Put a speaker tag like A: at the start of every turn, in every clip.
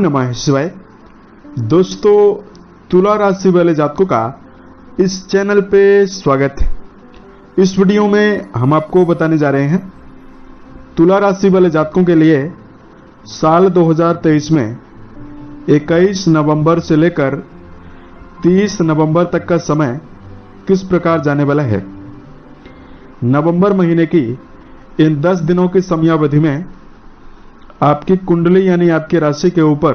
A: ओम नमः शिवाय। दोस्तों, तुला राशि वाले जातकों का इस चैनल पे स्वागत है। इस वीडियो में हम आपको बताने जा रहे हैं तुला राशि वाले जातकों के लिए साल 2023 में 21 नवंबर से लेकर 30 नवंबर तक का समय किस प्रकार जाने वाला है। नवंबर महीने की इन 10 दिनों की समयावधि में आपकी कुंडली यानी आपकी राशि के ऊपर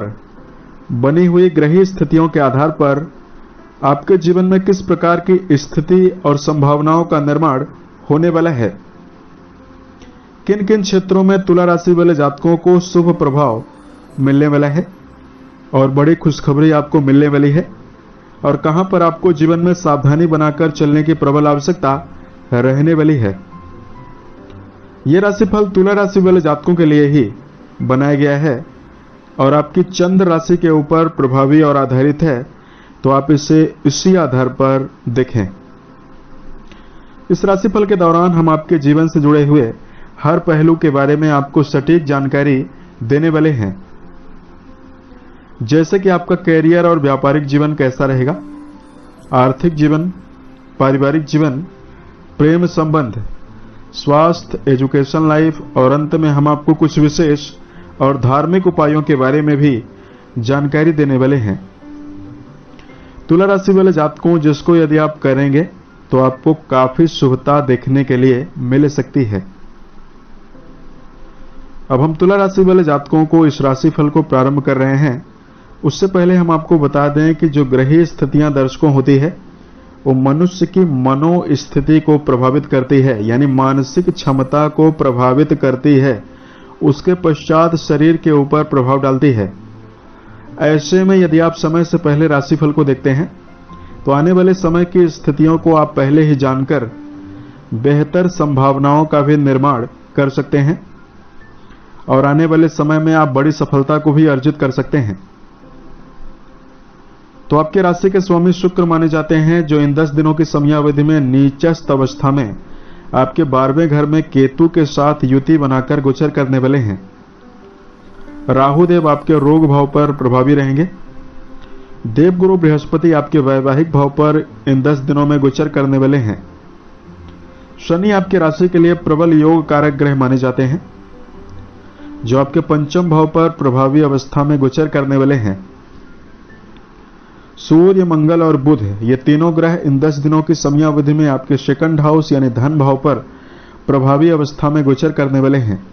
A: बनी हुई ग्रही स्थितियों के आधार पर आपके जीवन में किस प्रकार की स्थिति और संभावनाओं का निर्माण होने वाला है। किन किन क्षेत्रों में तुला राशि वाले जातकों को शुभ प्रभाव मिलने वाला है और बड़ी खुशखबरी आपको मिलने वाली है, और कहां पर आपको जीवन में सावधानी बनाकर चलने की प्रबल आवश्यकता रहने वाली है। यह राशिफल तुला राशि वाले जातकों के लिए ही बनाया गया है और आपकी चंद्र राशि के ऊपर प्रभावी और आधारित है, तो आप इसे इसी आधार पर देखें। इस राशिफल के दौरान हम आपके जीवन से जुड़े हुए हर पहलू के बारे में आपको सटीक जानकारी देने वाले हैं, जैसे कि आपका कैरियर और व्यापारिक जीवन कैसा रहेगा, आर्थिक जीवन, पारिवारिक जीवन, प्रेम संबंध, स्वास्थ्य, एजुकेशन लाइफ, और अंत में हम आपको कुछ विशेष और धार्मिक उपायों के बारे में भी जानकारी देने वाले हैं। तुला राशि वाले जातकों, जिसको यदि आप करेंगे तो आपको काफी शुभता देखने के लिए मिल सकती है। अब हम तुला राशि वाले जातकों को इस राशिफल को प्रारंभ कर रहे हैं। उससे पहले हम आपको बता दें कि जो ग्रही स्थितियां दर्शकों होती है वो मनुष्य की मनोस्थिति को प्रभावित करती है, यानी मानसिक क्षमता को प्रभावित करती है, उसके पश्चात शरीर के ऊपर प्रभाव डालती है। ऐसे में यदि आप समय से पहले राशिफल को देखते हैं तो आने वाले समय की स्थितियों को आप पहले ही जानकर बेहतर संभावनाओं का भी निर्माण कर सकते हैं और आने वाले समय में आप बड़ी सफलता को भी अर्जित कर सकते हैं। तो आपके राशि के स्वामी शुक्र माने जाते हैं, जो इन 10 दिनों की समयावधि में नीचस्थ अवस्था में आपके 12वें घर में केतु के साथ युति बनाकर गोचर करने वाले हैं। राहु देव आपके रोग भाव पर प्रभावी रहेंगे। देवगुरु बृहस्पति आपके वैवाहिक भाव पर इन 10 दिनों में गोचर करने वाले हैं। शनि आपके राशि के लिए प्रबल योग कारक ग्रह माने जाते हैं, जो आपके पंचम भाव पर प्रभावी अवस्था में गोचर करने वाले हैं। सूर्य, मंगल और बुध, ये तीनों ग्रह इन 10 दिनों की समयावधि में आपके सेकंड हाउस यानी धन भाव पर प्रभावी अवस्था में गोचर करने वाले हैं।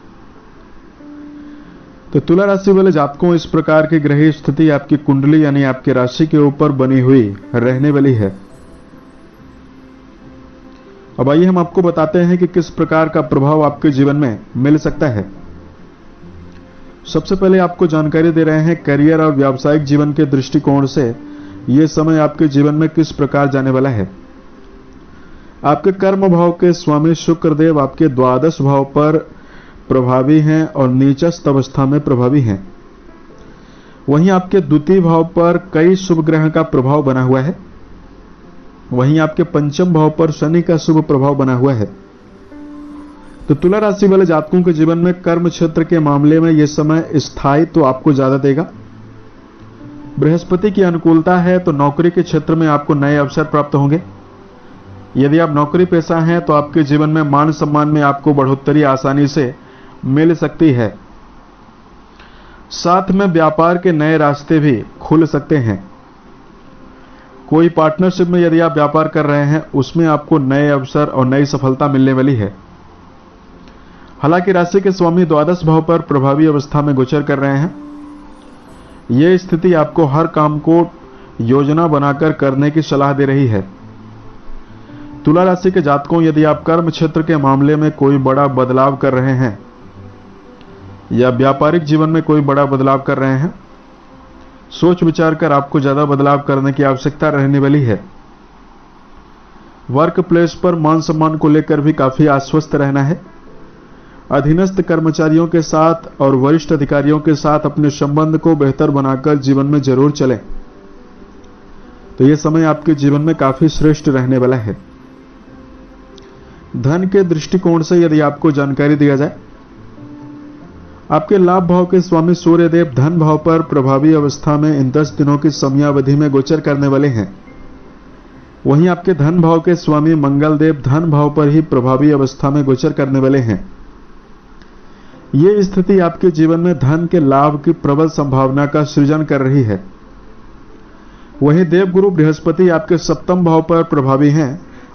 A: तो तुला राशि वाले जातकों, इस प्रकार की ग्रही स्थिति आपकी कुंडली यानी आपकी राशि के ऊपर बनी हुई रहने वाली है। अब आइए हम आपको बताते हैं कि किस प्रकार का प्रभाव आपके जीवन में मिल सकता है। सबसे पहले आपको जानकारी दे रहे हैं करियर और व्यावसायिक जीवन के दृष्टिकोण से यह समय आपके जीवन में किस प्रकार जाने वाला है। आपके कर्म भाव के स्वामी शुक्र देव आपके द्वादश भाव पर प्रभावी हैं और नीचस्थ अवस्था में प्रभावी हैं। वहीं आपके द्वितीय भाव पर कई शुभ ग्रह का प्रभाव बना हुआ है। वहीं आपके पंचम भाव पर शनि का शुभ प्रभाव बना हुआ है। तो तुला राशि वाले जातकों के जीवन में कर्म क्षेत्र के मामले में यह समय स्थायित्व तो आपको ज्यादा देगा। बृहस्पति की अनुकूलता है तो नौकरी के क्षेत्र में आपको नए अवसर प्राप्त होंगे। यदि आप नौकरी पेशा हैं तो आपके जीवन में मान सम्मान में आपको बढ़ोतरी आसानी से मिल सकती है। साथ में व्यापार के नए रास्ते भी खुल सकते हैं। कोई पार्टनरशिप में यदि आप व्यापार कर रहे हैं उसमें आपको नए अवसर और नई सफलता मिलने वाली है। हालांकि राशि के स्वामी द्वादश भाव पर प्रभावी अवस्था में गोचर कर रहे हैं। यह स्थिति आपको हर काम को योजना बनाकर करने की सलाह दे रही है। तुला राशि के जातकों, यदि आप कर्म क्षेत्र के मामले में कोई बड़ा बदलाव कर रहे हैं या व्यापारिक जीवन में कोई बड़ा बदलाव कर रहे हैं, सोच विचार कर आपको ज्यादा बदलाव करने की आवश्यकता रहने वाली है। वर्क प्लेस पर मान सम्मान को लेकर भी काफी आश्वस्त रहना है। अधीनस्थ कर्मचारियों के साथ और वरिष्ठ अधिकारियों के साथ अपने संबंध को बेहतर बनाकर जीवन में जरूर चलें। तो यह समय आपके जीवन में काफी श्रेष्ठ रहने वाला है। धन के दृष्टिकोण से यदि आपको जानकारी दिया जाए, आपके लाभ भाव के स्वामी सूर्यदेव धन भाव पर प्रभावी अवस्था में इन 10 दिनों की समयावधि में गोचर करने वाले हैं। वहीं आपके धन भाव के स्वामी मंगल देव धन भाव पर ही प्रभावी अवस्था में गोचर करने वाले हैं। ये स्थिति आपके जीवन में धन के लाभ की प्रबल संभावना का सृजन कर रही है। वहीं देवगुरु बृहस्पति आपके सप्तम भाव पर प्रभावी हैं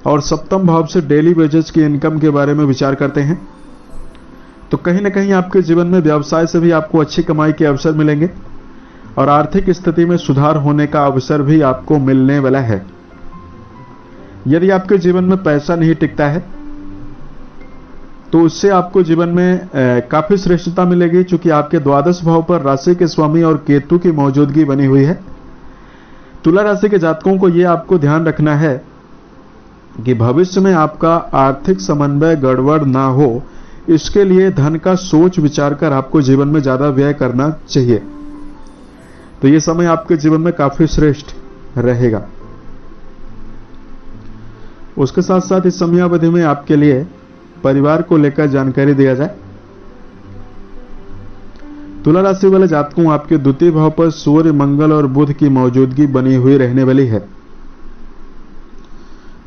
A: और सप्तम भाव से डेली वेजेस की इनकम के बारे में विचार करते हैं। तो कहीं ना कहीं आपके जीवन में व्यवसाय से भी आपको अच्छी कमाई के अवसर मिलेंगे और आर्थिक स्थिति में सुधार होने का अवसर भी आपको मिलने वाला है। यदि आपके जीवन में पैसा नहीं टिकता है तो उससे आपको जीवन में काफी श्रेष्ठता मिलेगी, क्योंकि आपके द्वादश भाव पर राशि के स्वामी और केतु की मौजूदगी बनी हुई है। तुला राशि के जातकों को यह आपको ध्यान रखना है कि भविष्य में आपका आर्थिक समन्वय गड़बड़ ना हो, इसके लिए धन का सोच विचार कर आपको जीवन में ज्यादा व्यय करना चाहिए। तो यह समय आपके जीवन में काफी श्रेष्ठ रहेगा। उसके साथ साथ इस समयावधि में आपके लिए परिवार को लेकर जानकारी दिया जाए। तुला राशि वाले जातकों, आपके द्वितीय भाव पर सूर्य मंगल और बुध की मौजूदगी बनी हुई रहने वाली है।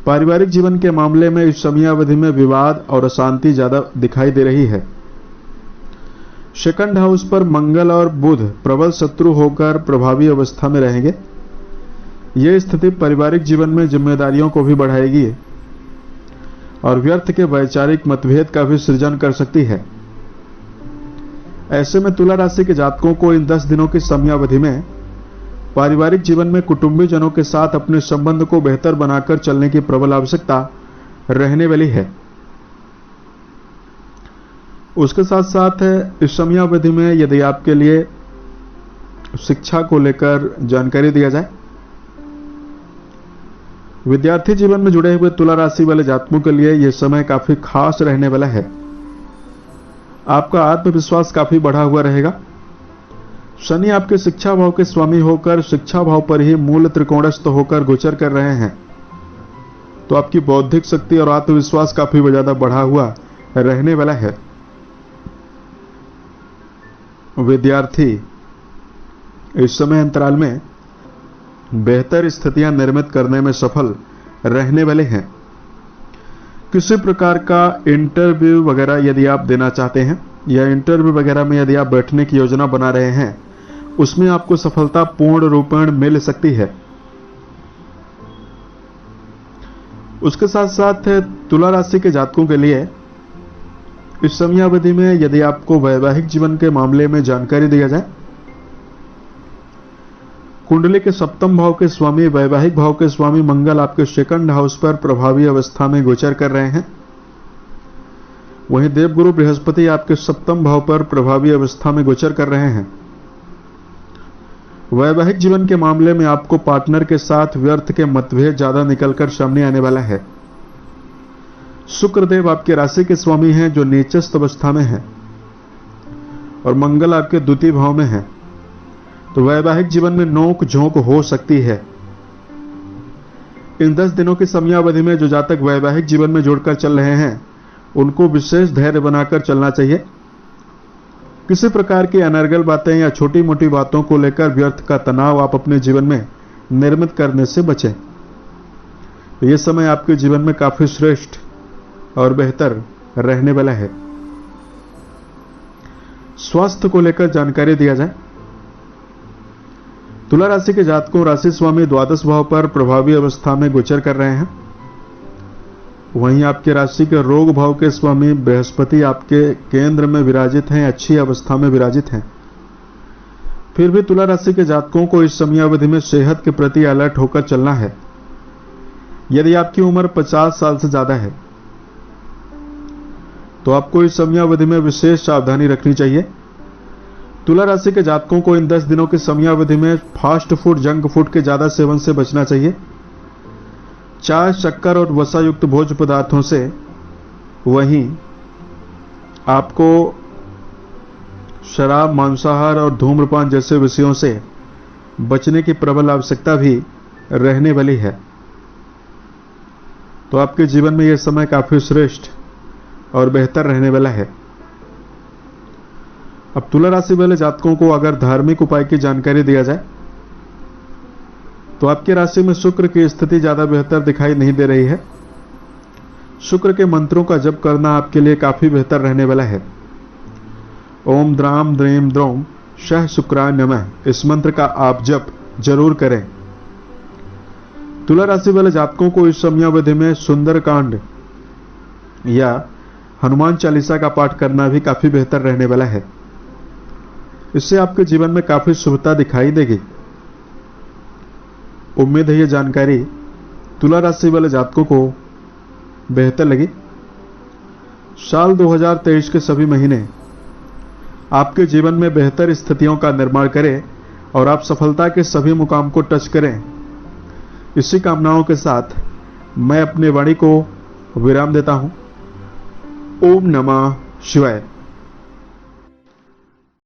A: पारिवारिक जीवन के मामले में इस समयावधि में विवाद और अशांति ज्यादा दिखाई दे रही है। सेकंड हाउस पर मंगल और बुध प्रबल शत्रु होकर प्रभावी अवस्था में रहेंगे। यह स्थिति पारिवारिक जीवन में जिम्मेदारियों को भी बढ़ाएगी और व्यर्थ के वैचारिक मतभेद का भी सृजन कर सकती है। ऐसे में तुला राशि के जातकों को इन 10 दिनों की समयावधि में पारिवारिक जीवन में कुटुंबी जनों के साथ अपने संबंध को बेहतर बनाकर चलने की प्रबल आवश्यकता रहने वाली है। उसके साथ साथ इस समयावधि में यदि आपके लिए शिक्षा को लेकर जानकारी दिया जाए, विद्यार्थी जीवन में जुड़े हुए तुला राशि वाले जातकों के लिए यह समय काफी खास रहने वाला है। आपका आत्मविश्वास काफी बढ़ा हुआ रहेगा। शनि आपके शिक्षा भाव के स्वामी होकर शिक्षा भाव पर ही मूल त्रिकोणस्थ होकर गोचर कर रहे हैं, तो आपकी बौद्धिक शक्ति और आत्मविश्वास काफी ज्यादा बढ़ा हुआ रहने वाला है। विद्यार्थी इस समय अंतराल में बेहतर स्थितियां निर्मित करने में सफल रहने वाले हैं। किसी प्रकार का इंटरव्यू वगैरह यदि आप देना चाहते हैं या इंटरव्यू वगैरह में यदि आप बैठने की योजना बना रहे हैं, उसमें आपको सफलता पूर्ण रूपेण मिल सकती है। उसके साथ साथ तुला राशि के जातकों के लिए इस समयावधि में यदि आपको वैवाहिक जीवन के मामले में जानकारी दिया जाए, कुंडली के सप्तम भाव के स्वामी वैवाहिक भाव के स्वामी मंगल आपके सेकंड हाउस पर प्रभावी अवस्था में गोचर कर रहे हैं। वहीं देवगुरु बृहस्पति आपके सप्तम भाव पर प्रभावी अवस्था में गोचर कर रहे हैं। वैवाहिक जीवन के मामले में आपको पार्टनर के साथ व्यर्थ के मतभेद ज्यादा निकलकर सामने आने वाला है। शुक्रदेव आपके राशि के स्वामी हैं जो नीचस्थ अवस्था में है और मंगल आपके द्वितीय भाव में है, तो वैवाहिक जीवन में नोक झोंक हो सकती है। इन 10 दिनों की समयावधि में जो जातक वैवाहिक जीवन में जुड़कर चल रहे हैं, उनको विशेष धैर्य बनाकर चलना चाहिए। किसी प्रकार की अनर्गल बातें या छोटी मोटी बातों को लेकर व्यर्थ का तनाव आप अपने जीवन में निर्मित करने से बचें। तो यह समय आपके जीवन में काफी श्रेष्ठ और बेहतर रहने वाला है। स्वास्थ्य को लेकर जानकारी दिया जाए, तुला राशि के जातकों राशि स्वामी द्वादश भाव पर प्रभावी अवस्था में गोचर कर रहे हैं। वहीं आपके राशि के रोग भाव के स्वामी बृहस्पति आपके केंद्र में विराजित हैं, अच्छी अवस्था में विराजित हैं। फिर भी तुला राशि के जातकों को इस समयावधि में सेहत के प्रति अलर्ट होकर चलना है। यदि आपकी उम्र 50 साल से ज्यादा है तो आपको इस समयावधि में विशेष सावधानी रखनी चाहिए। तुला राशि के जातकों को इन 10 दिनों की समयावधि में फास्ट फूड जंक फूड के ज्यादा सेवन से बचना चाहिए। चाय शक्कर और वसा युक्त भोज्य पदार्थों से, वहीं आपको शराब मांसाहार और धूम्रपान जैसे विषयों से बचने की प्रबल आवश्यकता भी रहने वाली है। तो आपके जीवन में यह समय काफी श्रेष्ठ और बेहतर रहने वाला है। अब तुला राशि वाले जातकों को अगर धार्मिक उपाय की जानकारी दिया जाए तो आपकी राशि में शुक्र की स्थिति ज्यादा बेहतर दिखाई नहीं दे रही है। शुक्र के मंत्रों का जप करना आपके लिए काफी बेहतर रहने वाला है। ओम द्राम द्रीम द्रोम शह शुक्राय नमः, इस मंत्र का आप जप जरूर करें। तुला राशि वाले जातकों को इस समयावधि में सुंदरकांड या हनुमान चालीसा का पाठ करना भी काफी बेहतर रहने वाला है। इससे आपके जीवन में काफी शुभता दिखाई देगी। उम्मीद है यह जानकारी तुला राशि वाले जातकों को बेहतर लगी। साल 2023 के सभी महीने आपके जीवन में बेहतर स्थितियों का निर्माण करें और आप सफलता के सभी मुकाम को टच करें। इसी कामनाओं के साथ मैं अपने वाणी को विराम देता हूं। ओम नमः शिवाय।